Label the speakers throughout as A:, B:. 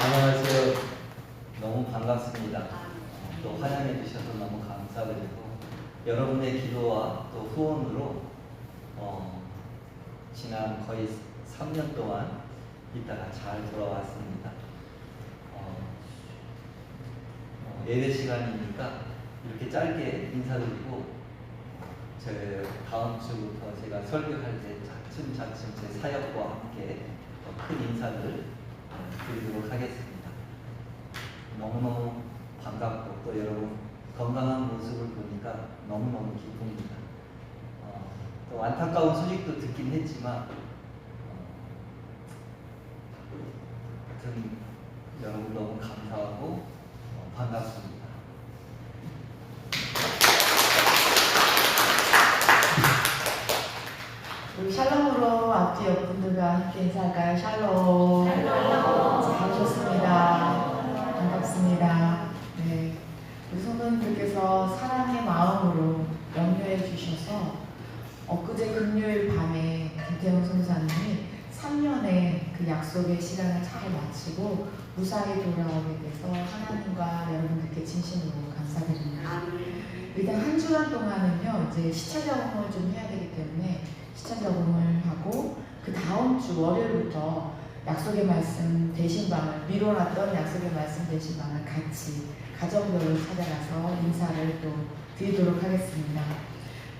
A: 안녕하세요. 너무 반갑습니다. 또 환영해 주셔서 너무 감사드리고 여러분의 기도와 또 후원으로 지난 거의 3년 동안 있다가 잘 돌아왔습니다. 예배 시간이니까 이렇게 짧게 인사드리고 제 다음 주부터 제가 설교할 때 차츰차츰 제 사역과 함께 더 큰 인사를 드리도록 하겠습니다. 너무너무 반갑고 또 여러분 건강한 모습을 보니까 너무너무 기쁩니다. 또 안타까운 소식도 듣긴 했지만 하여튼 여러분 너무 감사하고 반갑습니다.
B: 우리 샬롬으로 앞뒤 옆분들과 함께 인사할까요? 샬롬. 잘 오셨습니다. 반갑습니다. 네. 우리 성도님들께서 사랑의 마음으로 염려해 주셔서 엊그제 금요일 밤에 김태형 선사님이 3년의 그 약속의 시간을 잘 마치고 무사히 돌아오게 돼서 하나님과 여러분들께 진심으로 감사드립니다. 일단 한 주간 동안은요, 이제 시차 적응을 좀 해야 되기 때문에 시차 적응을 하고 그 다음 주 월요일부터 약속의 말씀 대신방을 미뤄놨던 약속의 말씀 대신방을 같이 가정별로 찾아가서 인사를 또 드리도록 하겠습니다.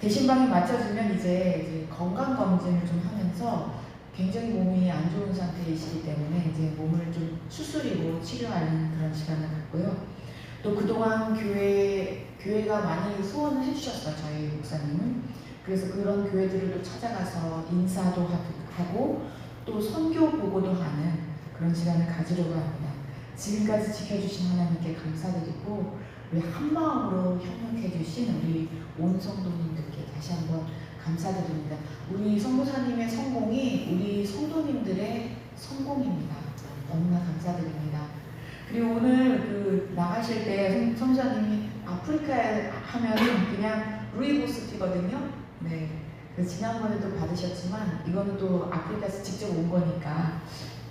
B: 대신방에 맞춰주면 이제 건강 검진을 좀 하면서 굉장히 몸이 안 좋은 상태이시기 때문에 이제 몸을 좀 추스리고 치료하는 그런 시간을 갖고요. 또 그동안 교회가 많이 소원을 해주셨어요, 저희 목사님은. 그래서 그런 교회들을 또 찾아가서 인사도 하고 또 선교 보고도 하는 그런 시간을 가지려고 합니다. 지금까지 지켜주신 하나님께 감사드리고 우리 한마음으로 협력해 주신 우리 온 성도님들께 다시 한번 감사드립니다. 우리 성도사님의 성공이 우리 성도님들의 성공입니다. 너무나 감사드립니다. 그리고 오늘 나가실 때 성도사님이 아프리카에 하면은 그냥 루이보스티거든요. 네. 그래서 지난번에도 받으셨지만 이거는 또 아프리카에서 직접 온 거니까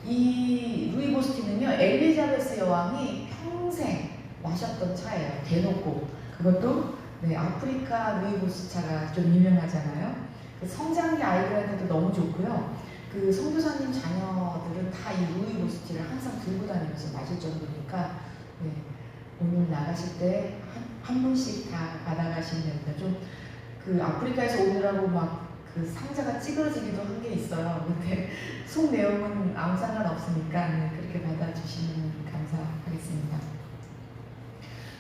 B: 이 루이보스티는요, 엘리자베스 여왕이 평생 마셨던 차예요. 대놓고. 그것도 네, 아프리카 루이보스 차가 좀 유명하잖아요. 성장기 아이들한테도 너무 좋고요. 그 선교사님 자녀들은 다 이 루이보스티를 항상 들고 다니면서 마실 정도니까 네, 오늘 나가실 때 한 분씩 다 받아가시면 됩니다. 좀 그 아프리카에서 오느라고 막 그 상자가 찌그러지기도 한 게 있어요. 근데 속 내용은 아무 상관없으니까 네, 그렇게 받아주시면 감사하겠습니다.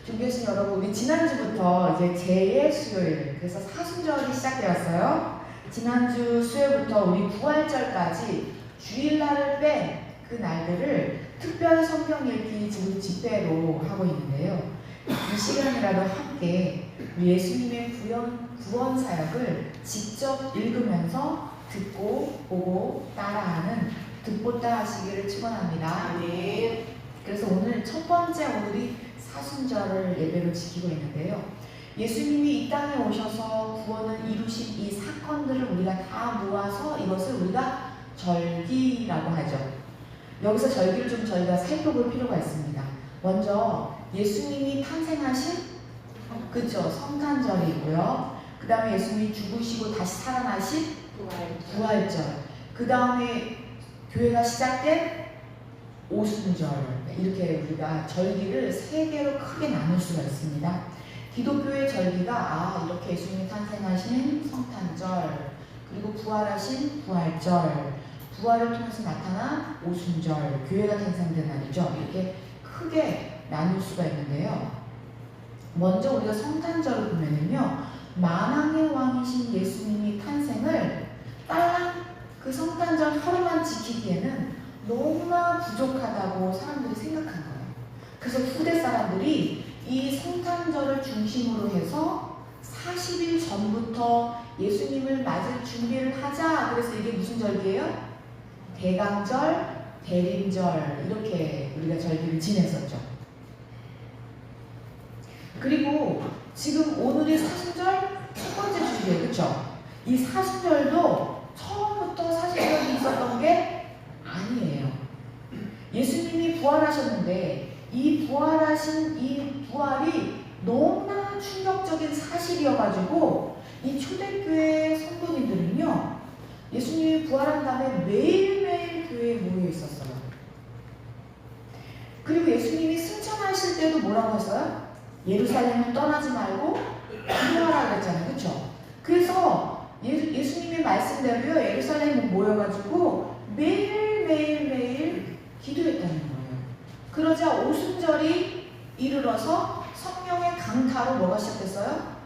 B: 준비하신 여러분, 우리 지난주부터 이제 제2의 수요일, 그래서 사순절이 시작되었어요. 지난주 수요일부터 우리 부활절까지 주일날을 뺀 그 날들을 특별 성경 읽기 지금 집회로 하고 있는데요. 이 시간이라도 함께 예수님의 구원 사역을 직접 읽으면서 듣고 보고 따라하는 듣보따 하시기를 축원합니다. 네. 그래서 오늘 첫 번째 오늘이 사순절을 예배로 지키고 있는데요. 예수님이 이 땅에 오셔서 구원을 이루신 이 사건들을 우리가 다 모아서 이것을 우리가 절기라고 하죠. 여기서 절기를 좀 저희가 살펴볼 필요가 있습니다. 먼저 예수님이 탄생하신 그쵸, 성탄절이 있고요. 그 다음에 예수님이 죽으시고 다시 살아나신 부활절. 그 다음에 교회가 시작된 오순절. 이렇게 우리가 절기를 세 개로 크게 나눌 수가 있습니다. 기독교의 절기가 이렇게 예수님이 탄생하신 성탄절, 그리고 부활하신 부활절, 부활을 통해서 나타난 오순절, 교회가 탄생된 날이죠. 이렇게 크게 나눌 수가 있는데요. 먼저 우리가 성탄절을 보면은요, 만왕의 왕이신 예수님이 탄생을 딸랑 그 성탄절 하루만 지키기에는 너무나 부족하다고 사람들이 생각한 거예요. 그래서 후대 사람들이 이 성탄절을 중심으로 해서 40일 전부터 예수님을 맞을 준비를 하자. 그래서 이게 무슨 절기예요? 대강절, 대림절 이렇게 우리가 절기를 지냈었죠. 그리고 지금 오늘이 사순절 첫 번째 주일이에요. 그렇죠? 이 사순절도 처음부터 사순절이 있었던 게 아니에요. 예수님이 부활하셨는데 이 부활하신 이 부활이 너무나 충격적인 사실이어가지고 이 초대교회 성도님들은요 예수님이 부활한 다음에 매일매일 교회에 모여 있었어요. 그리고 예수님이 승천하실 때도 뭐라고 했어요? 예루살렘을 떠나지 말고 기도하라 그랬잖아요. 그렇죠? 그래서 예수님의 말씀대로요 예루살렘에 모여가지고 매일 기도했다는 거예요. 그러자 오순절이 이르러서 성령의 강타로 뭐가 시작됐어요?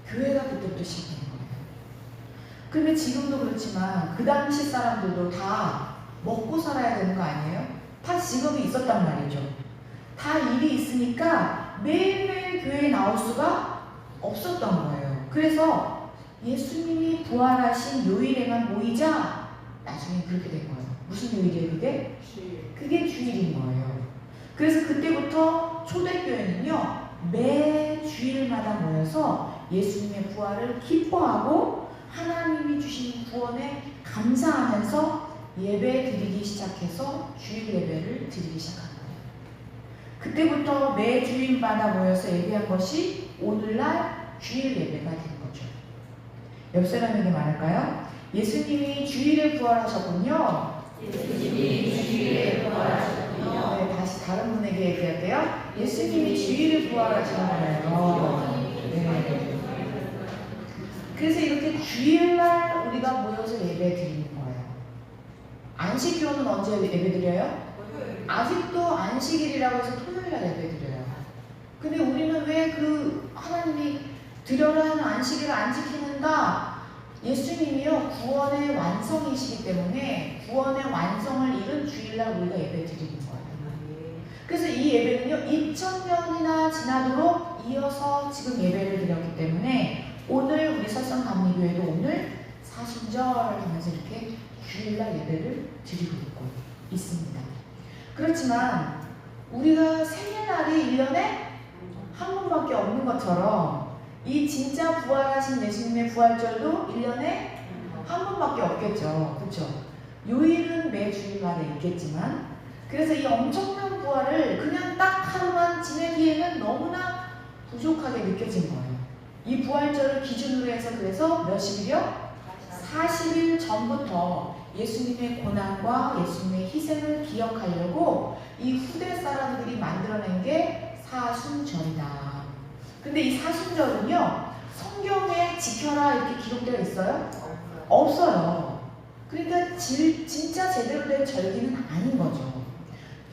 B: 교회가 그때부터 시작된 거예요. 그런데 지금도 그렇지만 그 당시 사람들도 다 먹고 살아야 되는 거 아니에요? 다 직업이 있었단 말이죠. 다 일이 있으니까 매일매일 교회에 나올 수가 없었던 거예요. 그래서 예수님이 부활하신 요일에만 모이자 나중에 그렇게 된 거예요. 무슨 요일이에요 그게? 그게 주일인 거예요. 그래서 그때부터 초대교회는요 매 주일마다 모여서 예수님의 부활을 기뻐하고 하나님이 주신 구원에 감사하면서 예배 드리기 시작해서 주일 예배를 드리기 시작한 거예요. 그때부터 매 주일마다 모여서 예배한 것이 오늘날 주일 예배가 된 거죠. 옆 사람에게 말할까요? 예수님이 주일에 부활하셨군요.
C: 예수님이 주일에 부활하셨군요.
B: 네, 다시 다른 분에게 얘기할게요. 예수님이 주일에 부활하셨나요? 네. 그래서 이렇게 주일날 우리가 모여서 예배 드리는 거예요. 안식교는 언제 예배 드려요? 아직도 안식일이라고 해서 토요일날 예배 드려요. 근데 우리는 왜 그 하나님이 드려라 하는 안식일을 안 지키는가? 예수님이요 구원의 완성이시기 때문에 구원의 완성을 이룬 주일날 우리가 예배 드리는 거예요. 그래서 이 예배는요 2000년이나 지나도록 이어서 지금 예배를 드렸기 때문에 오늘 우리 설성감리교회도 오늘 사순절 하면서 이렇게 주일날 예배를 드리고 있습니다. 그렇지만 우리가 생일날이 1년에 한 번밖에 없는 것처럼 이 진짜 부활하신 예수님의 부활절도 1년에 한 번밖에 없겠죠. 그렇죠? 요일은 매 주일마다 있겠지만 그래서 이 엄청난 부활을 그냥 딱 하루만 지내기에는 너무나 부족하게 느껴진 거예요. 이 부활절을 기준으로 해서 그래서 몇일이요? 40일 전부터 예수님의 고난과 예수님의 희생을 기억하려고 이 후대 사람들이 만들어낸 게 사순절이다. 근데 이 사순절은요 성경에 지켜라 이렇게 기록되어 있어요? 없어요. 그러니까 진짜 제대로 된 절기는 아닌 거죠.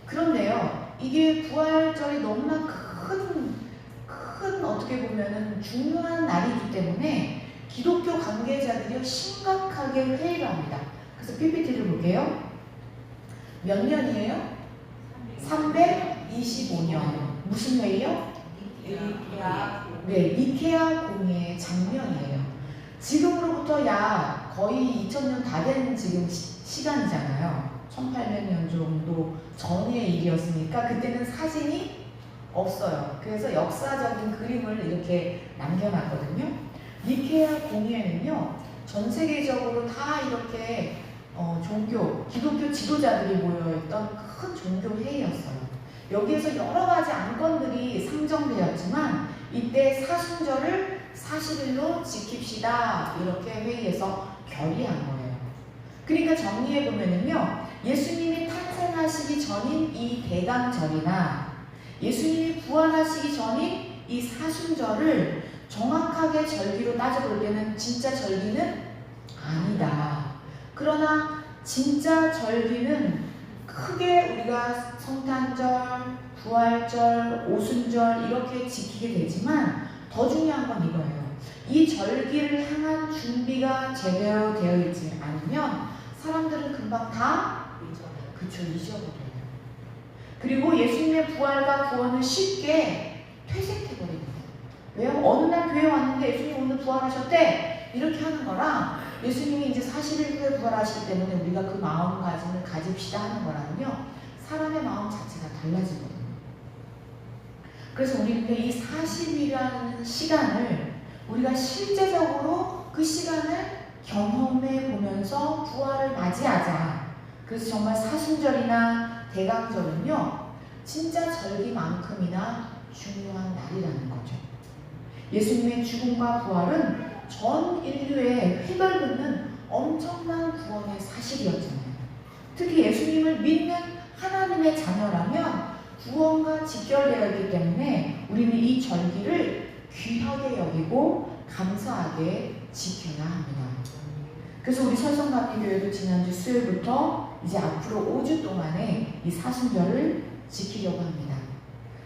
B: 그런데요 이게 부활절이 너무나 큰 어떻게 보면은 중요한 날이기 때문에 기독교 관계자들이 심각하게 회의를 합니다. 그래서 PPT를 볼게요. 몇 년이에요? 325년. 무슨 회의요? 네, 니케아 공의의 장면이에요. 지금으로부터 약 거의 2000년 다 된 지금 시간이잖아요. 1800년 정도 전의 일이었으니까 그때는 사진이 없어요. 그래서 역사적인 그림을 이렇게 남겨놨거든요. 니케아 공의회는요 전 세계적으로 다 이렇게 기독교 지도자들이 모여있던 큰 종교 회의였어요. 여기에서 여러 가지 안건들이 상정되었지만 이때 사순절을 40일로 지킵시다 이렇게 회의에서 결의한 거예요. 그러니까 정리해 보면은요 예수님이 탄생하시기 전인 이 대강절이나 예수님이 부활하시기 전인 이 사순절을 정확하게 절기로 따져볼 때는 진짜 절기는 아니다. 그러나 진짜 절기는 크게 우리가 성탄절, 부활절, 오순절 이렇게 지키게 되지만 더 중요한 건 이거예요. 이 절기를 향한 준비가 제대로 되어 있지 않으면 사람들은 금방 다 잊어버려요. 그리고 예수님의 부활과 구원을 쉽게 퇴색해버립니다. 왜요? 어느 날 교회 왔는데 예수님 오늘 부활하셨대 이렇게 하는 거랑 예수님이 이제 40일 후에 부활하시기 때문에 우리가 그 마음가짐을 가집시다 하는 거랑은요 사람의 마음 자체가 달라지거든요. 그래서 우리는 이 40일이라는 시간을 우리가 실제적으로 그 시간을 경험해 보면서 부활을 맞이하자. 그래서 정말 사순절이나 대강절은요, 진짜 절기만큼이나 중요한 날이라는 거죠. 예수님의 죽음과 부활은 전 인류의 획을 긋는 엄청난 구원의 사실이었잖아요. 특히 예수님을 믿는 하나님의 자녀라면 구원과 직결되어 있기 때문에 우리는 이 절기를 귀하게 여기고 감사하게 지켜야 합니다. 그래서 우리 설성감리교회도 지난주 수요일부터 이제 앞으로 5주 동안에 이 사순절을 지키려고 합니다.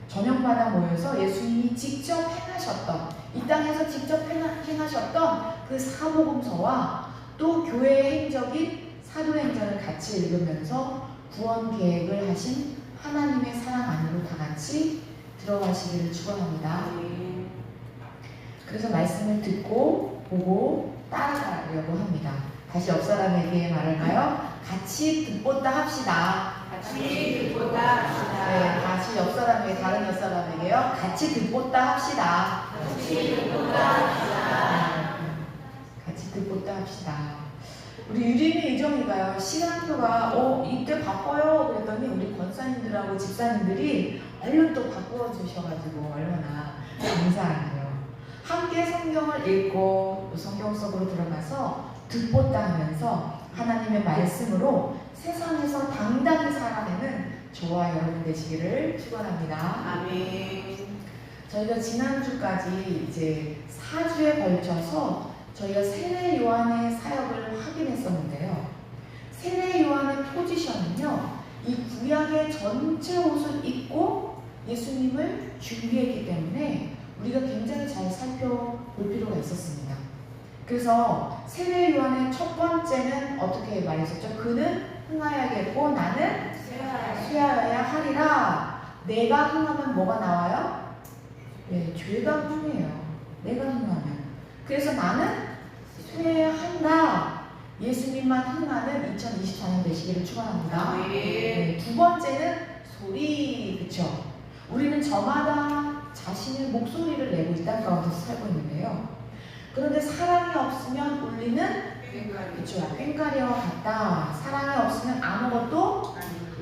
B: 저녁마다 모여서 예수님이 직접 행하셨던, 이 땅에서 직접 행하셨던 그 사복음서와 또 교회의 행적인 사도행전을 같이 읽으면서 구원 계획을 하신 하나님의 사랑 안으로 다 같이 들어가시기를 축원합니다. 그래서 말씀을 듣고 보고 따라가려고 합니다. 다시 옆 사람에게 말할까요? 같이 듣보다 합시다.
C: 같이 듣보다 합시다.
B: 네, 다시 옆 사람에게, 다른 옆 사람에게요. 같이 듣보다 합시다.
C: 같이 듣보다 합시다.
B: 같이 듣보다 합시다. 우리 유림이 유정이가요, 시간표가 이때 바꿔요 그랬더니 우리 권사님들하고 집사님들이 얼른 또 바꾸어 주셔가지고 얼마나 감사하네요. 함께 성경을 읽고 성경 속으로 들어가서 듣보다 하면서 하나님의 말씀으로 세상에서 당당히 살아내는 저와 여러분 되시기를 축원합니다.
C: 아멘.
B: 저희가 지난주까지 이제 4주에 걸쳐서 저희가 세례 요한의 사역을 확인했었는데요. 세례 요한의 포지션은요, 이 구약의 전체 옷을 입고 예수님을 준비했기 때문에 우리가 굉장히 잘 살펴볼 필요가 있었습니다. 그래서 세례 요한의 첫 번째는 어떻게 말했었죠? 그는 흥하여야겠고 나는 쇠하여야 하리라. 내가 흥하면 뭐가 나와요? 네, 죄가 흥해요. 내가 흥하면. 그래서 나는 쇠해야 한다. 예수님만 흥하는 2024년 되시기를 축원합니다. 네, 두 번째는 소리, 그쵸? 우리는 저마다 자신의 목소리를 내고 이 땅 가운데서 살고 있는데요. 그런데 사랑이 없으면 울리는 그쵸, 꽹과리와 같다. 사랑이 없으면 아무것도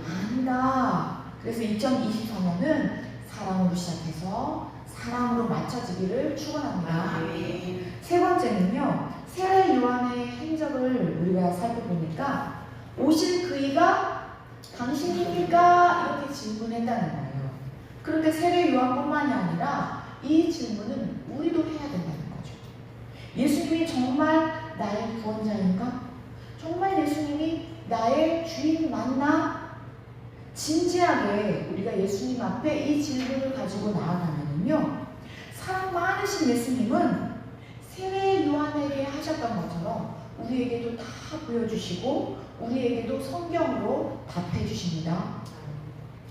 B: 아니다. 그래서 2024년은 사랑으로 시작해서 사랑으로 맞춰지기를 축원합니다. 세 번째는요, 세례 요한의 행적을 우리가 살펴보니까 오실 그이가 당신입니까? 이렇게 질문했다는 거예요. 그런데 세례 요한뿐만이 아니라 이 질문은 우리도 해야 된다는 거죠. 예수님이 정말 나의 구원자인가? 정말 예수님이 나의 주인 맞나? 진지하게 우리가 예수님 앞에 이 질문을 가지고 나아가면요, 사랑 많으신 예수님은 세례 요한에게 하셨던 것처럼 우리에게도 다 보여주시고 우리에게도 성경으로 답해 주십니다.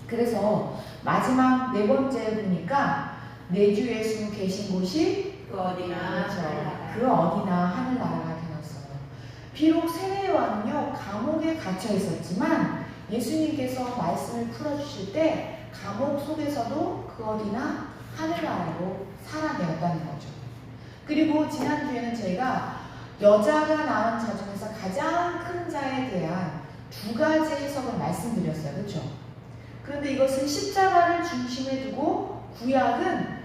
B: 그래서 마지막 네 번째 보니까 내 주 예수 계신 곳이
C: 그 어디나
B: 그 어디나 하늘나라가 되었어요. 비록 세례 요한은요, 감옥에 갇혀 있었지만 예수님께서 말씀을 풀어주실 때 감옥 속에서도 그 어디나 하늘나라로 살아내었다는 거죠. 그리고 지난주에는 저희가 여자가 낳은 자 중에서 가장 큰 자에 대한 두 가지 해석을 말씀드렸어요. 그렇죠? 그런데 이것은 십자가를 중심에 두고 구약은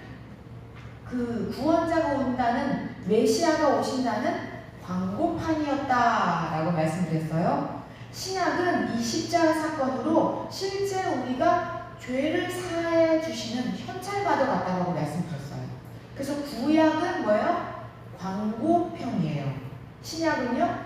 B: 그 구원자가 온다는, 메시아가 오신다는 광고판이었다라고 말씀드렸어요. 신약은 이 십자가 사건으로 실제 우리가 죄를 사해 주시는 현찰과도 같다고 말씀드렸어요. 그래서 구약은 뭐예요? 광고편이에요. 신약은요?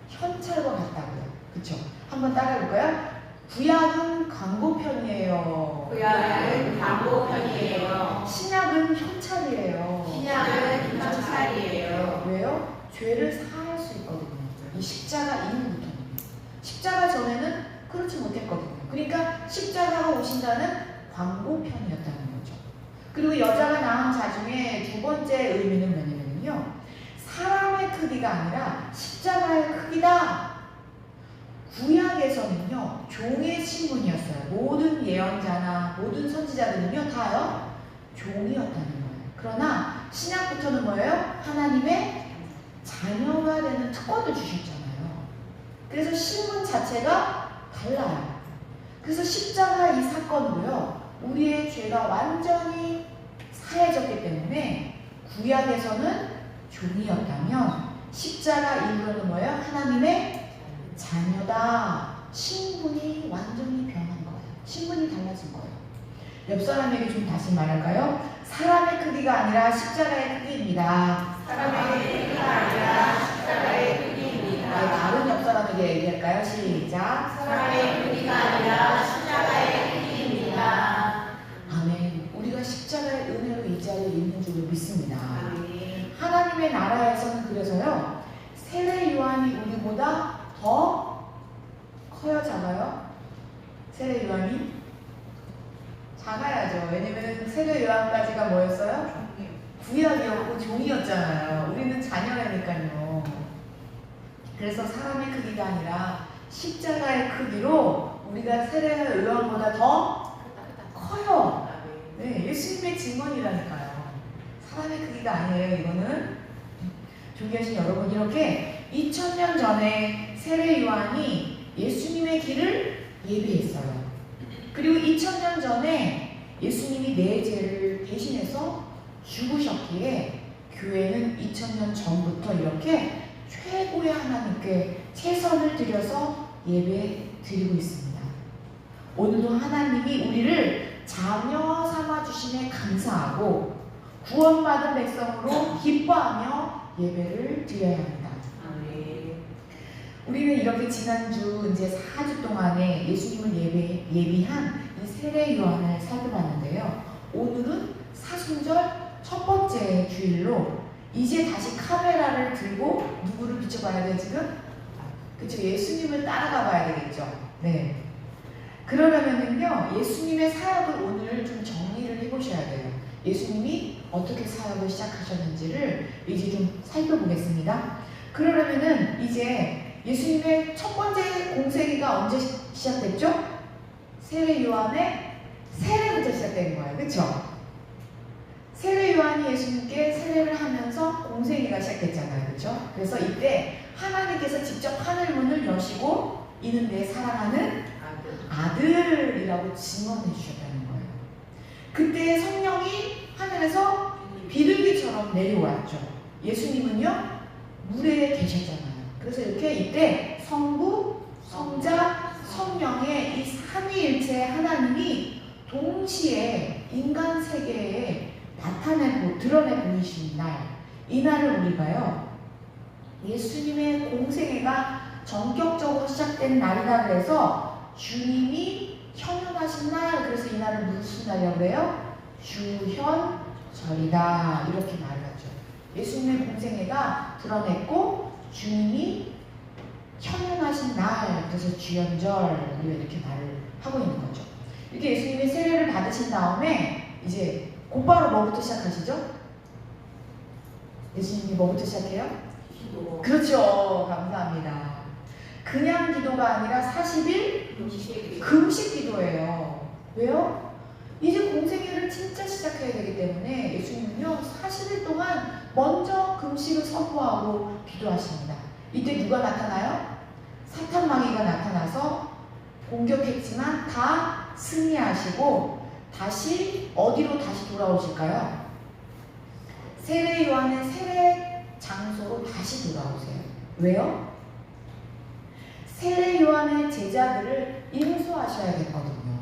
B: 현찰과 같다고요. 그쵸? 한번 따라해볼까요? 구약은 광고편이에요.
C: 구약은 광고편이에요.
B: 신약은 현찰이에요.
C: 신약은 현찰이에요.
B: 왜요? 죄를 사할 수 있거든요. 이 십자가 이후부터는. 십자가 전에는 그렇지 못했거든요. 그러니까 십자가가 오신다는 광고편이었다는 거죠. 그리고 여자가 낳은 자 중에 두 번째 의미는 뭐냐면요, 사람의 크기가 아니라 십자가의 크기다. 구약에서는요 종의 신분이었어요. 모든 예언자나 모든 선지자들은요 다요 종이었다는 거예요. 그러나 신약부터는 뭐예요? 하나님의 자녀가 되는 특권을 주셨잖아요. 그래서 신분 자체가 달라요. 그래서 십자가 이 사건으로요 우리의 죄가 완전히 사해졌기 때문에 구약에서는 종이었다면 십자가 이후로는 뭐예요? 하나님의 자녀다. 신분이 완전히 변한 거예요. 신분이 달라진 거예요. 옆 사람에게 좀 다시 말할까요? 사람의 크기가 아니라 십자가의 크기입니다.
C: 사람의 크기가 아니라 십자가의
B: 네,
C: 크기입니다.
B: 다른 옆 사람에게 얘기할까요? 시작.
C: 사람의 크기가 아니라 십자가의 크기입니다.
B: 아멘. 우리가 십자가의 은혜로 이 자리에 있는 줄로 믿습니다.
C: 아멘.
B: 하나님의 나라에서는 그래서요 세례 요한이 우리보다 더 커요, 작아요? 세례 요한이 작아야죠. 왜냐면 세례 요한까지가 뭐였어요? 구약이었고 종이었잖아요. 우리는 자녀라니까요. 그래서 사람의 크기가 아니라 십자가의 크기로 우리가 세례 요한보다 더 커요. 네, 예수님의 증언이라니까요. 사람의 크기가 아니에요, 이거는. 존귀하신 여러분, 이렇게 2000년 전에 세례 요한이 예수님의 길을 예비했어요. 그리고 2000년 전에 예수님이 내 죄를 대신해서 죽으셨기에 교회는 2000년 전부터 이렇게 최고의 하나님께 최선을 들여서 예배 드리고 있습니다. 오늘도 하나님이 우리를 자녀 삼아 주심에 감사하고 구원받은 백성으로 기뻐하며 예배를 드려야 합니다. 우리는 이렇게 지난주 이제 4주 동안에 예수님을 예비한 이 세례 요한을 살펴봤는데요. 오늘은 사순절 첫 번째 주일로 이제 다시 카메라를 들고 누구를 비춰봐야 돼요, 지금? 그쵸, 예수님을 따라가 봐야 되겠죠. 네. 그러려면은요, 예수님의 사역을 오늘 좀 정리를 해보셔야 돼요. 예수님이 어떻게 사역을 시작하셨는지를 이제 좀 살펴보겠습니다. 그러려면은 이제 예수님의 첫 번째 공생애가 언제 시작됐죠? 세례 요한의 세례부터 시작된 거예요. 그쵸? 세례 요한이 예수님께 세례를 하면서 공생애가 시작됐잖아요. 그쵸? 그래서 이때 하나님께서 직접 하늘 문을 여시고 이는 내 사랑하는 아들이라고 증언해 주셨다는 거예요. 그때 성령이 하늘에서 비둘기처럼 내려왔죠. 예수님은요 물에 계셨잖아요. 그래서 이렇게 이때 성부, 성자, 성령의 이 삼위일체 하나님이 동시에 인간 세계에 드러내 보이신 날, 이 날을 우리가요 예수님의 공생애가 전격적으로 시작된 날이다 그래서 주님이 현현하신 날, 그래서 이 날을 무슨 날이라고 그래요? 주현절이다 이렇게 말을 하죠. 예수님의 공생애가 드러냈고 주님이 현현하신 날, 그래서 주현절 이렇게 말을 하고 있는 거죠. 이렇게 예수님이 세례를 받으신 다음에 이제 곧바로 뭐부터 시작하시죠? 예수님이 뭐부터 시작해요?
C: 기도.
B: 그렇죠. 감사합니다. 그냥 기도가 아니라 40일 금식 기도예요. 왜요? 이제 공생애를 진짜 시작해야 되기 때문에 예수님은요 40일 동안 먼저 금식을 선포하고 기도하십니다. 이때 누가 나타나요? 사탄 마귀가 나타나서 공격했지만 다 승리하시고 다시 어디로 다시 돌아오실까요? 세례 요한의 세례 장소로 다시 돌아오세요. 왜요? 세례 요한의 제자들을 인수하셔야겠거든요.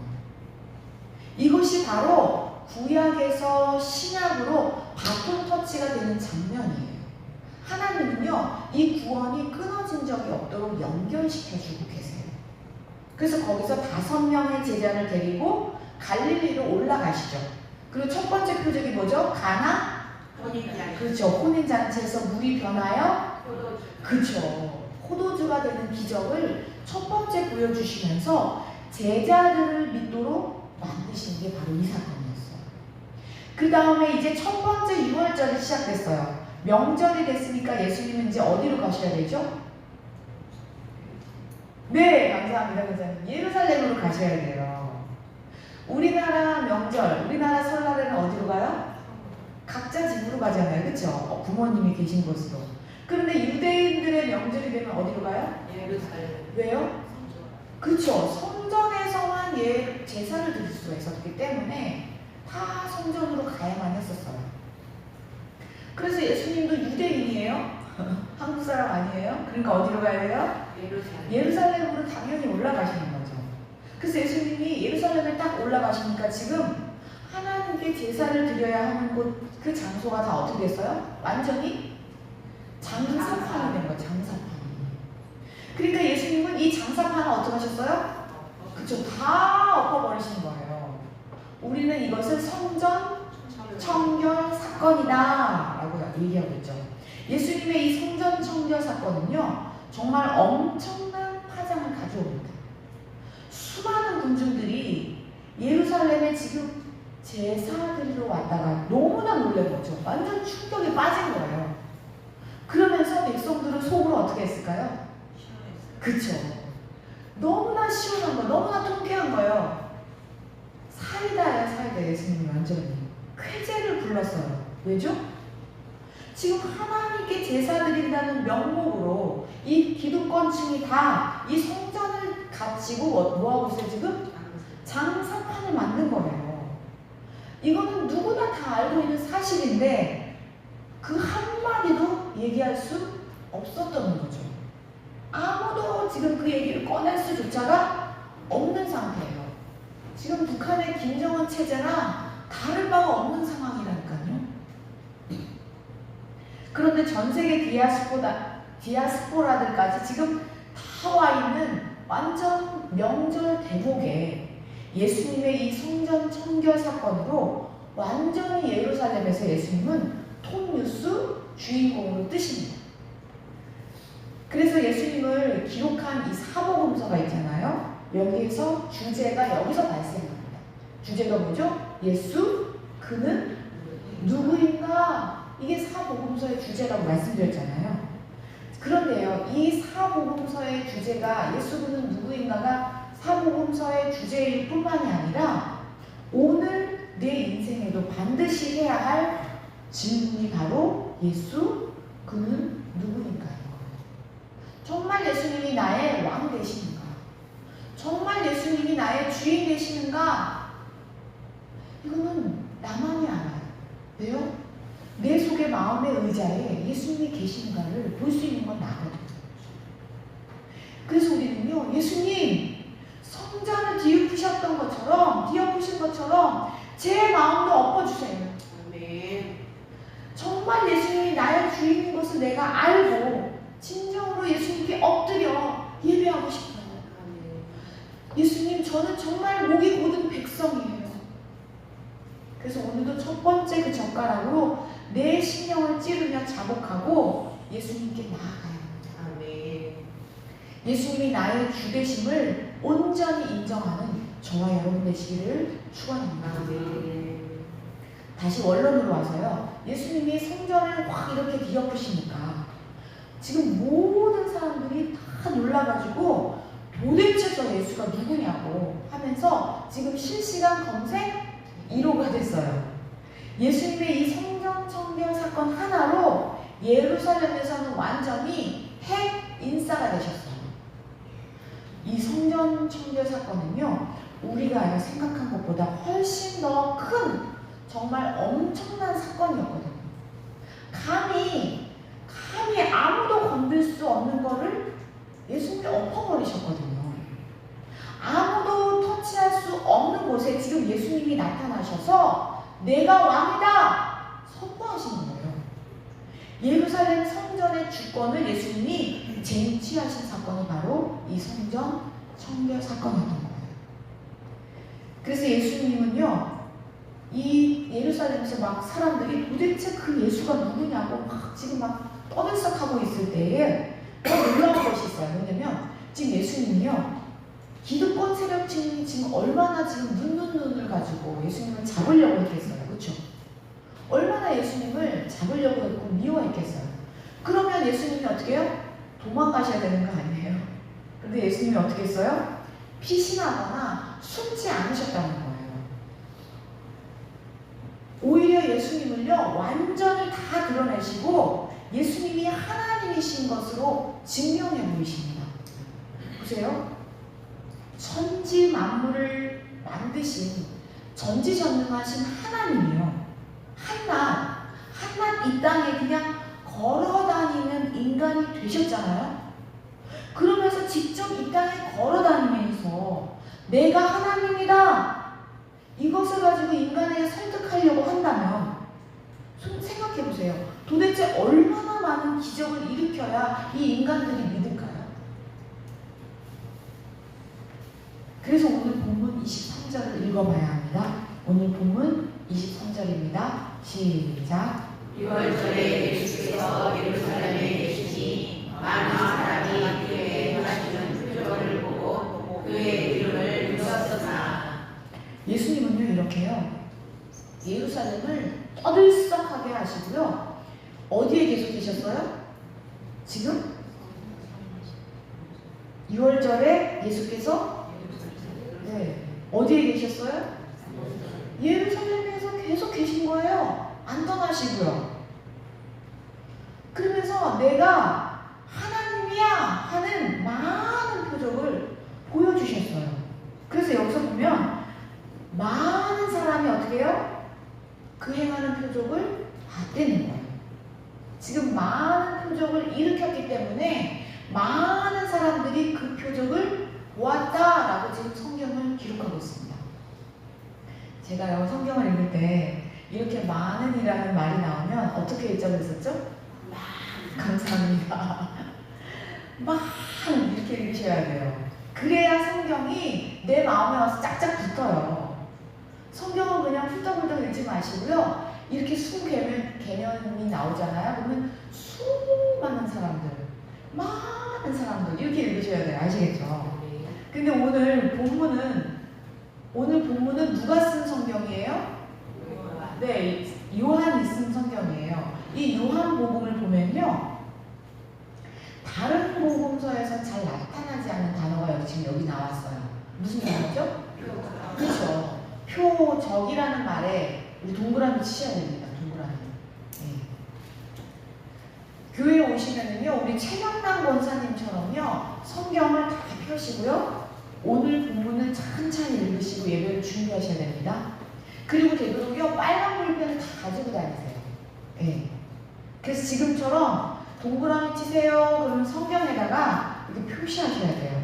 B: 이것이 바로 구약에서 신약으로 바톤 터치가 되는 장면이에요. 하나님은요 이 구원이 끊어진 적이 없도록 연결시켜주고 계세요. 그래서 거기서 5명의 제자를 데리고 갈릴리로 올라가시죠. 그리고 첫 번째 표적이 뭐죠? 가나?
C: 혼인잔치.
B: 그렇죠. 혼인잔치에서 물이 변하여 그렇죠. 포도주가 되는 기적을 첫 번째 보여주시면서 제자들을 믿도록 만드신 게 바로 이 사건이었어요. 그 다음에 이제 첫 번째 유월절이 시작됐어요. 명절이 됐으니까 예수님은 이제 어디로 가셔야 되죠? 네, 감사합니다, 선생님. 예루살렘으로 가셔야 돼요. 우리나라 명절, 우리나라 설날에는 어디로 가요? 각자 집으로 가잖아요, 그렇죠? 부모님이 계신 곳으로. 그런데 유대인들의 명절이 되면 어디로 가요?
C: 예루살렘.
B: 왜요? 그렇죠. 성전에서만 제사를 드릴 수가 있었기 때문에 다 성전으로 가야만 했었어요. 그래서 예수님도 유대인이에요. 한국 사람 아니에요? 그러니까 어디로 가야 돼요?
C: 예루살렘.
B: 예루살렘으로 당연히 올라가시는 거죠. 그래서 예수님이 예루살렘에 딱 올라가시니까 지금 하나님께 제사를 드려야 하는 곳, 그 장소가 다 어떻게 됐어요? 완전히 장사판이 된 거예요. 장사판. 그러니까 예수님은 이 장사판을 어떻게 하셨어요? 그쵸, 다 엎어버리신 거예요. 우리는 이것을 성전 청결 사건이다 라고 얘기하고 있죠. 예수님의 이 성전 청결 사건은요, 정말 엄청난 파장을 가져옵니다. 수많은 군중들이 예루살렘에 지금 제사 드리러 왔다가 너무나 놀란 거죠. 완전 충격에 빠진 거예요. 그러면서 백성들은 속으로 어떻게 했을까요? 그쵸. 너무나 시원한 거, 너무나 통쾌한 거예요. 사이다야, 사이다. 예수님이 완전히 쾌재를 불렀어요. 왜죠? 지금 하나님께 제사 드린다는 명목으로 이 기득권층이 다 이 성전을 가지고 뭐하고 있어요 지금? 장사판을 만든 거예요. 이거는 누구나 다 알고 있는 사실인데 그 한마디도 얘기할 수 없었던 거죠. 아무도 지금 그 얘기를 꺼낼 수조차가 없는 상태예요. 지금 북한의 김정은 체제나 다를 바가 없는 상황이라니까요. 그런데 전 세계 디아스포라들까지 지금 다 와 있는 완전 명절 대목에 예수님의 이 성전 청결 사건으로 완전히 예루살렘에서 예수님은 톱뉴스 주인공으로 뜨십니다. 그래서 예수님을 기록한 이 사복음서가 있잖아요. 여기에서 주제가 여기서 발생합니다. 주제가 뭐죠? 예수, 그는 누구인가? 이게 사복음서의 주제라고 말씀드렸잖아요. 그런데요, 이 사복음서의 주제가 예수 그는 누구인가가 사복음서의 주제일 뿐만이 아니라 오늘 내 인생에도 반드시 해야 할 질문이 바로 예수 그는 누구인가요? 정말 예수님이 나의 왕 되시는가? 정말 예수님이 나의 주인 되시는가? 이거는 나만이 알아요. 왜요? 내 속의 마음의 의자에 예수님이 계시는가를 볼 수 있는 건 나거든요. 그래서 우리는요, 예수님 성전을 뒤엎으신 것처럼 제 마음도 엎어주세요.
C: 아멘.
B: 정말 예수님이 나의 주인인 것을 내가 알고 진정으로 예수님께 엎드려 예배하고 싶어요.
C: 아멘.
B: 예수님, 저는 정말 목이 고든 백성이에요. 그래서 오늘도 첫 번째 그 젓가락으로 내 심령을 찌르며 자복하고 예수님께 나아가요.
C: 아멘.
B: 예수님이 나의 주 되심을 온전히 인정하는 저와 여러분 되시기를 축원합니다.
C: 아멘.
B: 다시 원론으로 와서요. 예수님이 성전을 확 이렇게 뒤엎으시니까 지금 모든 사람들이 다 놀라가지고 도대체 저 예수가 누구냐고 하면서 지금 실시간 검색 1호가 됐어요. 예수님의 이 성전 청결 사건 하나로 예루살렘에서는 완전히 핵 인싸가 되셨어요. 이 성전 청결 사건은요, 우리가 생각한 것보다 훨씬 더 큰 정말 엄청난 사건이었거든요. 감히 아무도 건들 수 없는 거를 예수님이 엎어버리셨거든요. 아무도 터치할 수 없는 곳에 지금 예수님이 나타나셔서 내가 왕이다 선포하시는 거예요. 예루살렘 성전의 주권을 예수님이 쟁취하신 사건이 바로 이 성전 청결 사건이었던 거예요. 그래서 예수님은요, 이 예루살렘에서 막 사람들이 도대체 그 예수가 누구냐고 막 지금 막 떠들썩하고 있을 때에 더 놀라운 것이 있어요. 왜냐면 지금 예수님이요, 기득권 세력층이 지금 얼마나 지금 눈을 가지고 예수님을 잡으려고 했겠어요. 그렇죠? 얼마나 예수님을 잡으려고 했고 미워했겠어요. 그러면 예수님이 어떻게 해요? 도망가셔야 되는 거 아니에요? 근데 예수님이 어떻게 했어요? 피신하거나 숨지 않으셨다는 거예요. 오히려 예수님을요, 완전히 다 드러내시고 예수님이 하나님이신 것으로 증명해 보이십니다. 보세요. 천지 만물을 만드신 전지전능하신 하나님이요. 한낱 이 땅에 그냥 걸어다니는 인간이 되셨잖아요. 그러면서 직접 이 땅에 걸어다니면서 내가 하나님이다, 이것을 가지고 인간에게 설득하려고 한다면 생각해보세요. 도대체 얼마나 많은 기적을 일으켜야 이 인간들이 믿을까요? 그래서 오늘 본문 23절을 읽어봐야 합니다. 오늘 본문 23절입니다. 시작.
C: 유월절에 예수께서 예루살렘에 계시니 많은 사람이 그에게 행하시는 표적을 보고 그의 이름을 믿었으나.
B: 예수님은요, 이렇게요, 예루살렘을 떠들썩하게 하시고요, 어디에 계속 계셨어요? 지금 6월절에 예수께서 어디에 계셨어요? 예루살렘에서 계속 계신 거예요. 안 떠나시고요. 그러면서 내가 하나님이야 하는 많은 표적을 보여주셨어요. 그래서 여기서 보면 많은 사람이 어떻게 해요? 그 행하는 표적을 봤다는 거예요. 지금 많은 표적을 일으켰기 때문에 많은 사람들이 그 표적을 보았다라고 지금 성경을 기록하고 있습니다. 제가요, 성경을 읽을 때 이렇게 많은이라는 말이 나오면 어떻게 읽자고 했었죠? 감사합니다. 이렇게 읽으셔야 돼요. 그래야 성경이 내 마음에 와서 짝짝 붙어요. 성경은 그냥 훌떡훌떡 읽지 마시고요, 이렇게 개념이 나오잖아요. 그러면 수많은 사람들, 많은 사람들 이렇게 읽으셔야 돼요. 아시겠죠? 근데 오늘 본문은 누가 쓴 성경이에요? 네, 요한이 쓴 성경이에요. 이 요한복음을 보면요, 다른 복음서에서 잘 나타나지 않는 단어가 지금 여기 나왔어요. 무슨 단어죠? 그렇죠. 표적이라는 말에 우리 동그라미 치셔야 됩니다. 동그라미. 네. 교회에 오시면은요, 우리 최명남 권사님처럼요, 성경을 다 펴시고요, 오늘 본문을 천천히 읽으시고 예배를 준비하셔야 됩니다. 그리고 되도록요, 빨간 볼펜을 다 가지고 다니세요. 네. 그래서 지금처럼 동그라미 치세요 그러면 성경에다가 이렇게 표시하셔야 돼요.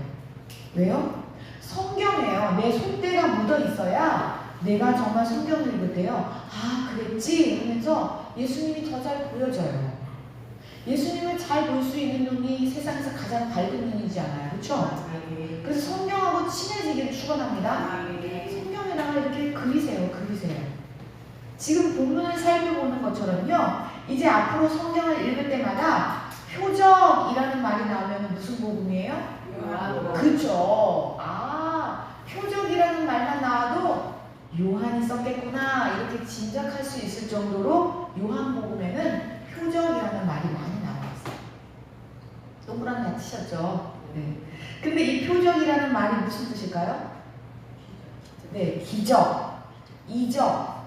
B: 왜요? 성경에요, 내 손때가 묻어 있어야 내가 정말 성경을 읽을 때요, 아 그랬지 하면서 예수님이 더 잘 보여져요. 예수님을 잘 볼 수 있는 눈이 세상에서 가장 밝은 눈이지 않아요? 그렇죠? 그래서 성경하고 친해지기를 축원합니다. 성경에다가 이렇게 그리세요. 지금 본문을 살펴보는 것처럼요, 이제 앞으로 성경을 읽을 때마다 표적이라는 말이 나오면 무슨 복음이에요? 그렇죠. 표적이라는 말만 나와도 요한이 썼겠구나 이렇게 짐작할 수 있을 정도로 요한복음에는 표적이라는 말이 많이 나와 있어요. 동그라미 다 치셨죠? 네. 근데 이 표적이라는 말이 무슨 뜻일까요? 네, 기적, 이적.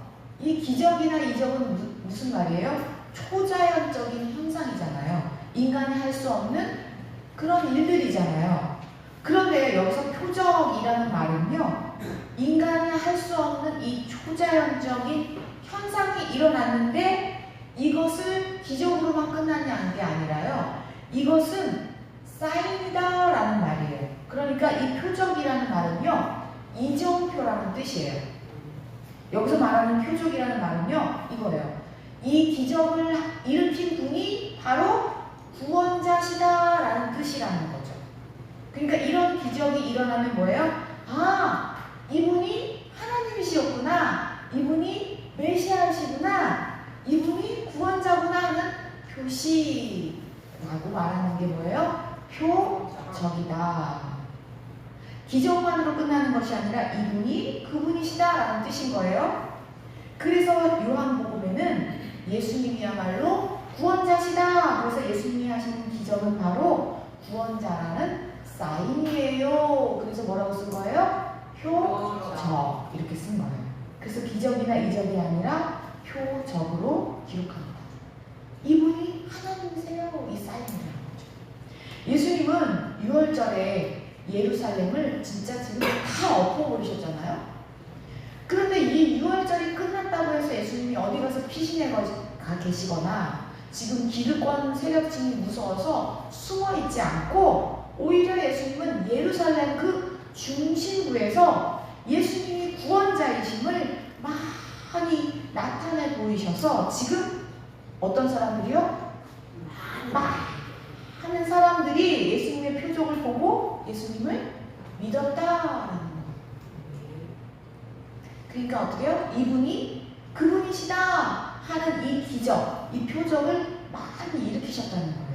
B: 이 기적이나 이적은 무슨 말이에요? 초자연적인 현상이잖아요. 인간이 할 수 없는 그런 일들이잖아요. 그런데 여기서 표적이라는 말은요, 인간이 할 수 없는 이 초자연적인 현상이 일어났는데 이것을 기적으로만 끝나는 게 아니라요, 이것은 사인이다 라는 말이에요. 그러니까 이 표적이라는 말은요, 이정표라는 뜻이에요. 여기서 말하는 표적이라는 말은요, 이거예요. 이 기적을 일으킨 분이 바로 구원자시다 라는 뜻이라는 거죠. 그러니까 이런 기적이 일어나면 뭐예요? 이분이 하나님이시였구나, 이분이 메시아이시구나, 이분이 구원자구나 하는 표시라고 말하는 게 뭐예요? 표적이다. 기적만으로 끝나는 것이 아니라 이분이 그분이시다 라는 뜻인 거예요. 그래서 요한복음에는 예수님이야말로 구원자시다. 그래서 예수님이 하시는 기적은 바로 구원자라는 사인이에요. 그래서 뭐라고 쓴 거예요? 표적. 이렇게 쓴 거예요. 그래서 기적이나 이적이 아니라 표적으로 기록합니다. 이분이 하나님이세요. 이 사인이라는 거죠. 예수님은 6월절에 예루살렘을 진짜 지금 다 엎어버리셨잖아요. 그런데 이 6월절이 끝났다고 해서 예수님이 어디 가서 피신해 가 계시거나 지금 기득권 세력층이 무서워서 숨어 있지 않고 오히려 예수님은 예루살렘 그 중심부에서 예수님이 구원자이심을 많이 나타내 보이셔서 지금 어떤 사람들이요? 많은 사람들이 예수님의 표적을 보고 예수님을 믿었다라는 거예요. 그러니까 어떻게요? 이분이 그분이시다 하는 이 기적, 이 표적을 많이 일으키셨다는 거예요.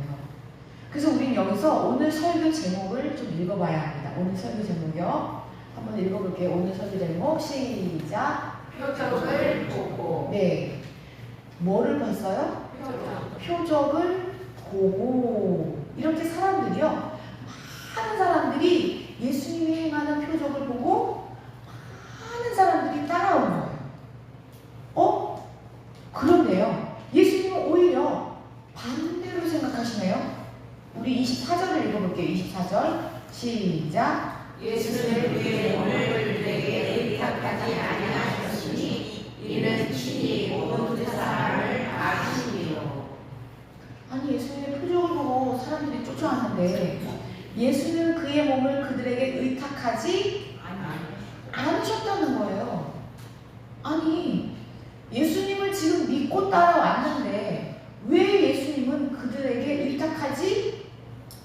B: 그래서 우린 여기서 오늘 설교 제목을 좀 읽어봐야 합니다. 오늘 설교 제목이요. 한번 읽어볼게요. 오늘 설교 제목 시작.
C: 표적을 보고.
B: 네. 뭐를 봤어요? 표적을 보고. 이렇게 사람들이요. 많은 사람들이 예수님이 행하는 표적을 보고 많은 사람들이 따라온 거예요. 그런데요. 예수님은 오히려 반대로 생각하시네요. 우리 24절을 읽어볼게요. 24절 시작.
C: 예수는 그의 몸을 그에게 의탁하지 아니하셨으니 이는 친히 모든 사람을 아시니요.
B: 아니 예수님의 표적을 보고 사람들이 쫓아왔는데 예수는 그의 몸을 그들에게 의탁하지 않으셨다는 거예요. 아니 예수님을 지금 믿고 따라왔는데 왜 예수님은 그들에게 의탁하지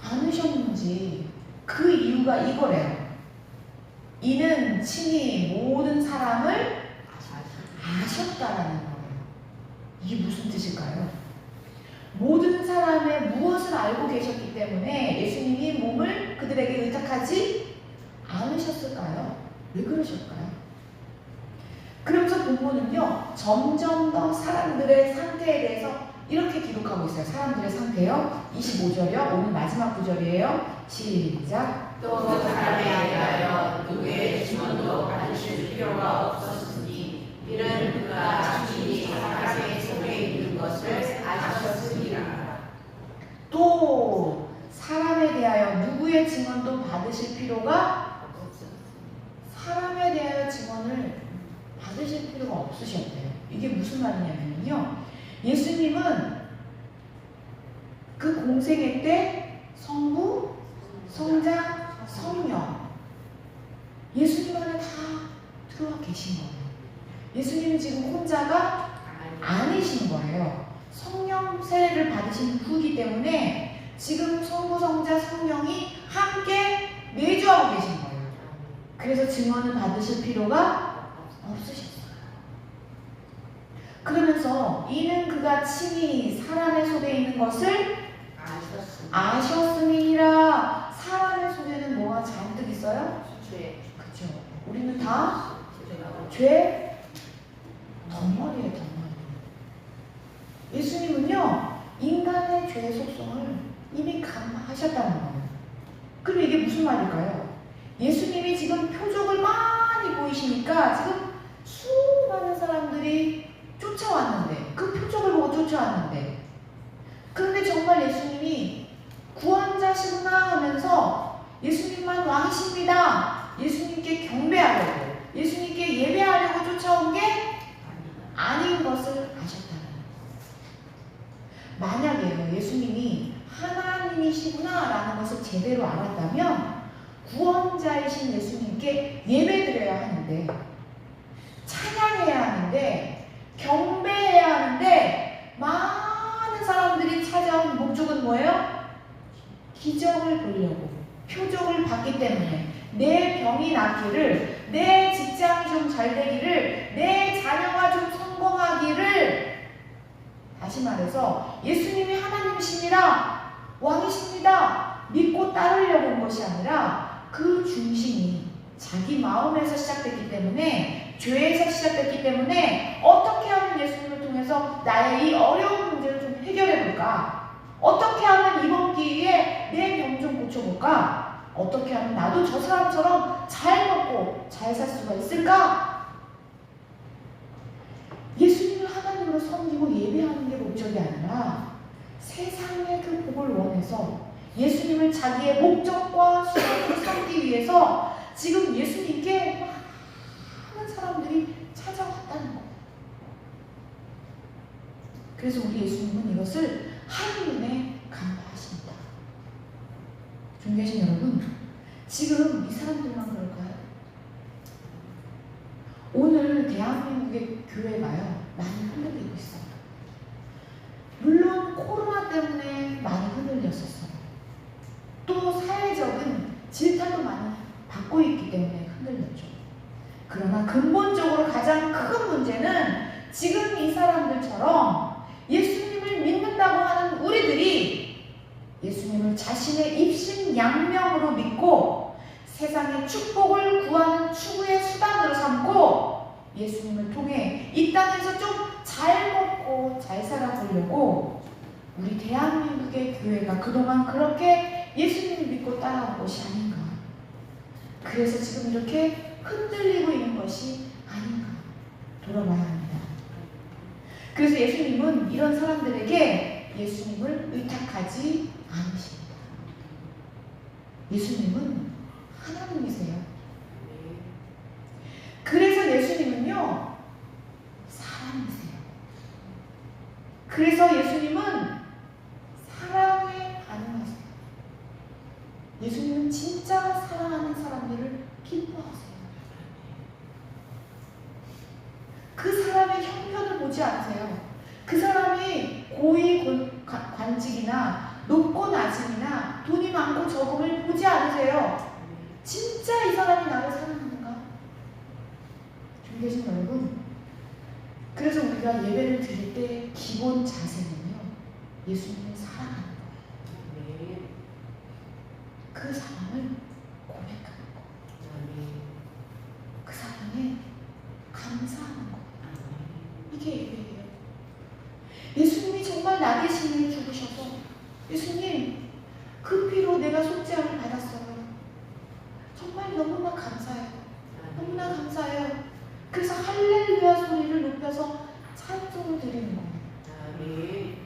B: 않으셨는지 그 이유가 이거래요. 이는 친히 모든 사람을 아셨다라는 거예요. 이게 무슨 뜻일까요? 모든 사람의 무엇을 알고 계셨기 때문에 예수님이 몸을 그들에게 의탁하지 않으셨을까요? 왜 그러실까요? 그러면서 본문은요, 점점 더 사람들의 상태에 대해서 이렇게 기록하고 있어요. 사람들의 상태요. 25절이요. 오늘 마지막 구절이에요. 시작.
C: 또 사람에 대하여 누구의 증언도 받으실 필요가 없었으니 이는 그가 친히 사람의 속에 있는 것을 아셨으니라.
B: 또 사람에 대하여 누구의 증언도 받으실 필요가 사람에 대하여 증언을 받으실 필요가 없으셨대요. 이게 무슨 말이냐면요. 예수님은 그 공생애 때 성부, 성자, 성령 예수님 안에 다 들어와 계신 거예요. 예수님은 지금 혼자가 아니신 거예요. 성령 세례를 받으신 후이기 때문에 지금 성부, 성자, 성령이 함께 내주하고 계신 거예요. 그래서 증언을 받으실 필요가 없으셨어요. 그러면서 이는 그가 친히 사람의 속에 있는 것을 아셨음이니라. 사람의 속에는 뭐가 잔뜩 있어요? 그렇죠. 우리는 다 죄 덩어리에 덩어리. 예수님은요 인간의 죄 속성을 이미 감하셨다는 거예요. 그럼 이게 무슨 말일까요? 예수님이 지금 표적을 많이 보이시니까 지금 수많은 사람들이 쫓아왔는데 그 표적을 보고 쫓아왔는데 그런데 정말 예수님이 구원자시구나 하면서 예수님만 왕이십니다. 예수님께 경배하려고 예수님께 예배하려고 쫓아온 게 아닌 것을 아셨다는 거예요. 만약에요 예수님이 하나님이시구나 라는 것을 제대로 알았다면 구원자이신 예수님께 예배드려야 하는데 찬양해야 하는데 경배해야 하는데 많은 사람들이 찾아온 목적은 뭐예요? 기적을 보려고 표적을 받기 때문에 내 병이 낫기를 내 직장이 좀 잘 되기를 내 자녀가 좀 성공하기를 다시 말해서 예수님이 하나님이십니다. 왕이십니다. 믿고 따르려고 온 것이 아니라 그 중심이 자기 마음에서 시작됐기 때문에 죄에서 시작됐기 때문에 어떻게 하면 예수님을 통해서 나의 이 어려운 문제를 좀 해결해 볼까? 어떻게 하면 이번 기회에 내 병 좀 고쳐볼까? 어떻게 하면 나도 저 사람처럼 잘 먹고 잘 살 수가 있을까? 예수님을 하나님으로 섬기고 예배하는 게 목적이 아니라 세상의 그 복을 원해서 예수님을 자기의 목적과 수단으로 삼기 위해서 지금 예수님께 많은 사람들이 찾아왔다는 거예요. 그래서 우리 예수님은 이것을 한눈에 간파하십니다. 존귀하신 여러분, 지금 이 사람들만 그럴까요? 오늘 대한민국의 교회가요, 많이 흔들리고 있어요. 물론 코로나 때문에 많이 흔들렸었어요. 또 사회적인 질타도 많이 받고 있기 때문에 흔들렸죠. 그러나 근본적으로 가장 큰 문제는 지금 이 사람들처럼 예수님을 믿는다고 하는 우리들이 예수님을 자신의 입신양명으로 믿고 세상의 축복을 구하는 추구의 수단으로 삼고 예수님을 통해 이 땅에서 좀 잘 먹고 잘 살아보려고 우리 대한민국의 교회가 그동안 그렇게 예수님을 믿고 따라온 것이 아닌가. 그래서 지금 이렇게 흔들리고 있는 것이 아닌가 돌아봐야 합니다. 그래서 예수님은 이런 사람들에게 예수님을 의탁하지 않으십니다. 예수님은 하나님이세요. 그래서 예수님은요, 사랑이세요. 그래서 예수님은 사랑에 반응하세요. 예수님은 진짜 사랑하는 사람들을 기뻐하세요. 그 사람의 형편을 보지 않으세요. 그 사람이 고위 관직이나 높고 낮음이나 돈이 많고 적음을 보지 않으세요. 진짜 이 사람이 나를 사랑하는가? 존귀하신 여러분, 그래서 우리가 예배를 드릴 때 기본 자세는요, 예수님을 사랑하는 거예요. 그 사랑을 고백하는 거예요. 그 사랑에 감사하는 거예요. 이게 예배예요. 예수님이 정말 나 대신에 죽으셔서 예수님 그 피로 내가 속죄함을 받았어요. 정말 너무나 감사해요. 너무나 감사해요. 그래서 할렐루야 소리를 높여서 찬송을 드리는 거예요.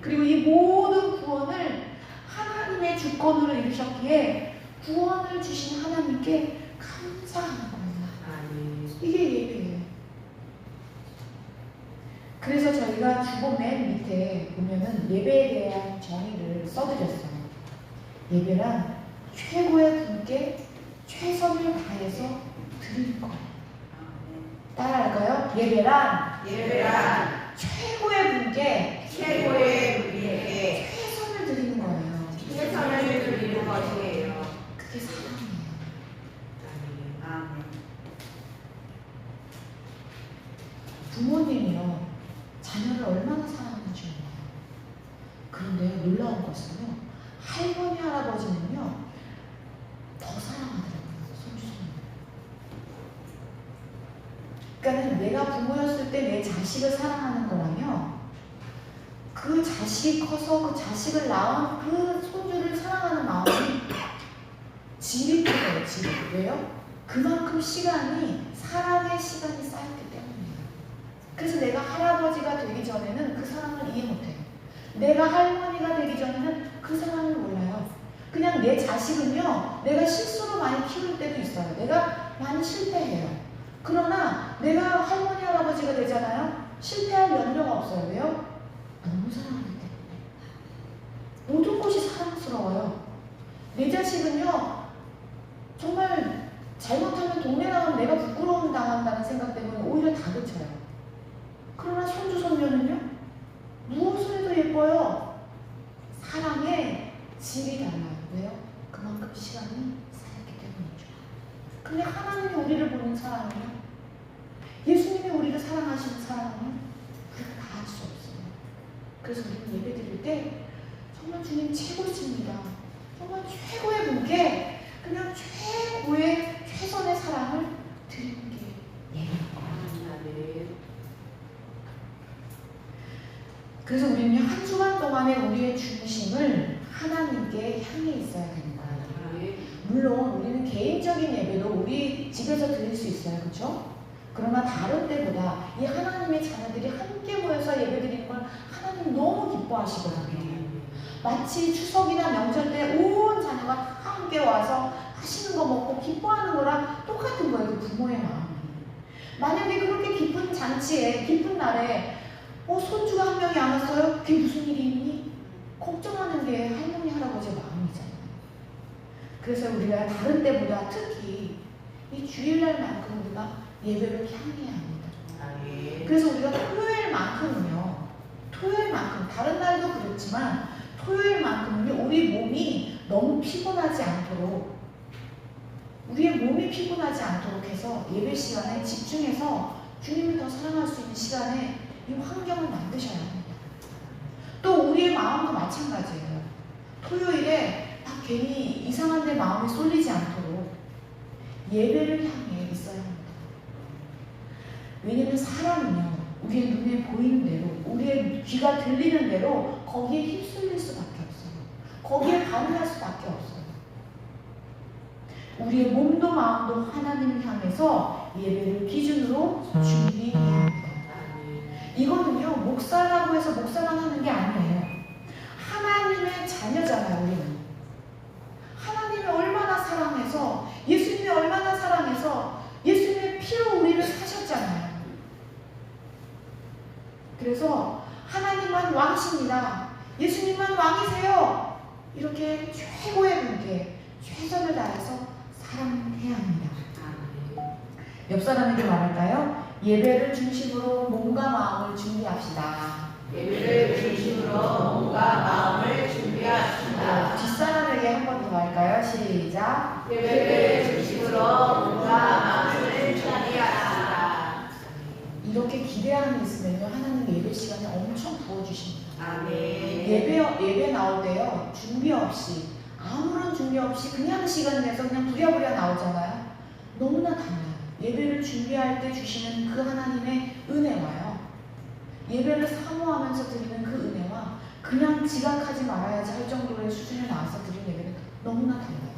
B: 그리고 이 모든 구원을 하나님의 주권으로 이루셨기에 구원을 주신 하나님께 감사하는 거예요. 이게 예배예요. 그래서 저희가 주보 맨 밑에 보면은 예배에 대한 정의를 써드렸어요. 예배란 최고의 분께 최선을 다해서 드리는 거예요. 따라할까요? 예배란 최고의 분께 최선을 드리는 거예요. 그게 사랑이에요. 부모님이요, 자녀를 얼마나 사랑하는지 몰라요. 그런데 놀라운 것은요, 할머니 할아버지는요 더 사랑하더라고요. 손주 손녀. 그러니까 내가 부모였을 때 내 자식을 사랑하는 거라며 그 자식이 커서 그 자식을 낳은 그 손주를 사랑하는 마음이 질이 커요. 질이. 왜요? 그만큼 시간이, 사랑의 시간이 쌓였기 때문이에요. 그래서 내가 할아버지가 되기 전에는 그 사랑을 이해 못해요. 내가 할머니가 되기 전에는 그 사랑을 몰라요. 그냥 내 자식은요, 내가 실수로 많이 키울 때도 있어요. 내가 많이 실패해요. 그러나 내가 할머니 할아버지가 되잖아요. 실패할 연료가 없어요. 왜요? 너무 사랑하기 때문에. 모든 것이 사랑스러워요. 내 자식은요, 정말 잘못하면 동네 나가면 내가 부끄러움 당한다는 생각 때문에 오히려 다그쳐요. 그러나 손주 손녀는요, 무엇을 해도 예뻐요. 사랑의 질이 달라요. 왜요? 그만큼 시간이 쌓였기 때문이죠. 근데 하나님이 우리를 보는 사랑은요, 예수님이 우리를 사랑하시는 사랑은 우리가 다 할 수 없어요. 그래서 우리는 예배 드릴 때 정말 주님 최고십니다. 정말 최고의 분께 그냥 최고의 최선의 사랑을 드리는 게 예배입니다. 그래서 우리는 한 주간 동안에 우리의 중심을 하나님께 향해 있어야 되는 거예요. 물론 우리는 개인적인 예배도 우리 집에서 드릴 수 있어요. 그렇죠? 그러나 다른 때보다 이 하나님의 자녀들이 함께 모여서 예배드리는 걸 하나님 너무 기뻐하시거든요. 마치 추석이나 명절 때 온 자녀가 함께 와서 맛있는 거 먹고 기뻐하는 거랑 똑같은 거예요. 그 부모의 마음이. 만약에 그렇게 기쁜 잔치에, 기쁜 날에 손주가 한 명이 안 왔어요? 그게 무슨 일이 있니? 걱정하는 게 할머니, 할아버지의 마음이잖아요. 그래서 우리가 다른 때보다 특히 이 주일날만큼 우리가 예배를 향해야 합니다. 그래서 우리가 토요일만큼은요, 토요일만큼, 다른 날도 그렇지만 토요일만큼은요, 우리 몸이 너무 피곤하지 않도록, 우리의 몸이 피곤하지 않도록 해서 예배 시간에 집중해서 주님을 더 사랑할 수 있는 시간에 이 환경을 만드셔야 합니다. 또 우리의 마음도 마찬가지예요. 토요일에 막 괜히 이상한 데 마음이 쏠리지 않도록 예배를 향해 있어야 합니다. 왜냐면 사람은요, 우리의 눈에 보이는 대로, 우리의 귀가 들리는 대로 거기에 휩쓸릴 수밖에 없어요. 거기에 반응할 수밖에 없어요. 우리의 몸도 마음도 하나님을 향해서 예배를 기준으로 준비해야 합니다. 이거는요, 목사라고 해서 목사만 하는 게 아니에요. 하나님의 자녀잖아요, 우리는. 하나님이 얼마나 사랑해서, 예수님이 얼마나 사랑해서 예수님의 피로 우리를 사셨잖아요. 그래서 하나님만 왕이십니다. 예수님만 왕이세요. 이렇게 최고의 분께 최선을 다해서 사랑해야 합니다. 옆 사람에게 말할까요? 예배를 중심으로 몸과 마음을 준비합시다.
C: 예배를 중심으로 몸과 마음을 준비합시다.
B: 뒷사람에게 한 번 더 할까요? 시작.
C: 예배를 중심으로 몸과 마음을 준비합시다.
B: 이렇게 기대함이 있으면요, 하나님 예배 시간에 엄청 부어주십니다.
C: 아멘.
B: 예배 나올 때요, 준비 없이, 아무런 준비 없이 그냥 시간 내서 그냥 부랴부랴 나오잖아요. 너무나 달라요. 예배를 준비할 때 주시는 그 하나님의 은혜와요, 예배를 사모하면서 드리는 그 은혜와 그냥 지각하지 말아야지 할 정도의 수준에 나와서 드리는 예배는 너무나 달라요.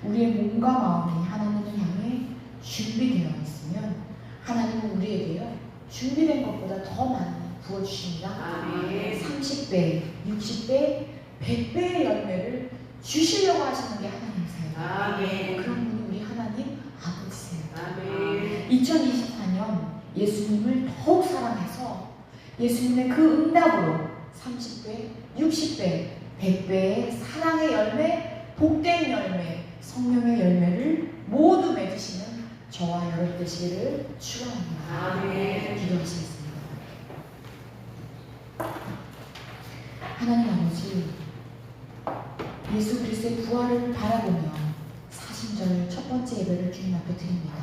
B: 우리의 몸과 마음이 하나님을 향해 준비되어 있으면 하나님은 우리에게요, 준비된 것보다 더 많이 부어주십니다.
C: 아멘.
B: 30배, 60배, 100배의 열매를 주시려고 하시는 게 하나님이세요.
C: 아멘.
B: 그런 분이 우리 하나님 아버지세요.
C: 아멘.
B: 2024년 예수님을 더욱 사랑해서 예수님의 그 응답으로 30배, 60배, 100배의 사랑의 열매, 복된 열매, 성령의 열매를 모두 맺으시는 저와 여러분 되시기를 축원합니다.
C: 아멘.
B: 기도하시겠습니다. 하나님 아버지, 예수 그리스도의 부활을 바라보며 사순절 첫 번째 예배를 주님 앞에 드립니다.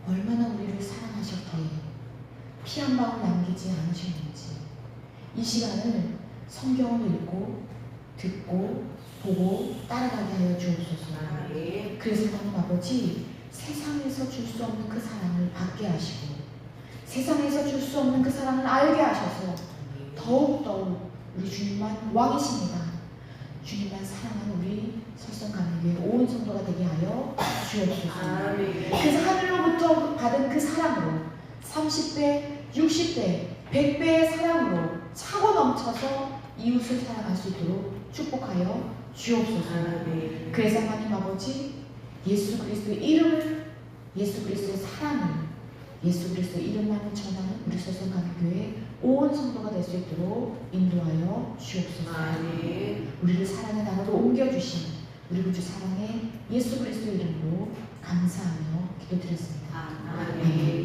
B: 얼마나 우리를 사랑하셨기에 피 한 방울 남기지 않으셨는지 이 시간을 성경을 읽고 듣고 보고 따라가게 하여 주옵소서.
C: 아멘.
B: 그래서 하나님 아버지, 세상에서 줄 수 없는 그 사랑을 받게 하시고 세상에서 줄 수 없는 그 사랑을 알게 하셔서 더욱더욱 우리 주님만 왕이십니다. 주님만 사랑하는 우리 설성가는교회 온 성도가 되게 하여 주옵소서.
C: 아멘.
B: 그래서 하늘로부터 받은 그 사랑으로 30배, 60배, 100배의 사랑으로 차고 넘쳐서 이웃을 사랑할 수 있도록 축복하여 주옵소서.
C: 아멘.
B: 그래서 하나님 아버지, 예수 그리스도의 이름을, 예수 그리스도의 사랑을, 예수 그리스도의 이름만을 전하는 우리 설성가는교회 온 성도가 될 수 있도록 인도하여 주옵소서.
C: 아멘.
B: 우리를 사랑의 나라로 옮겨주신 우리 구주 사랑의 예수 그리스도 이름으로 감사하며 기도드렸습니다.
C: 아멘.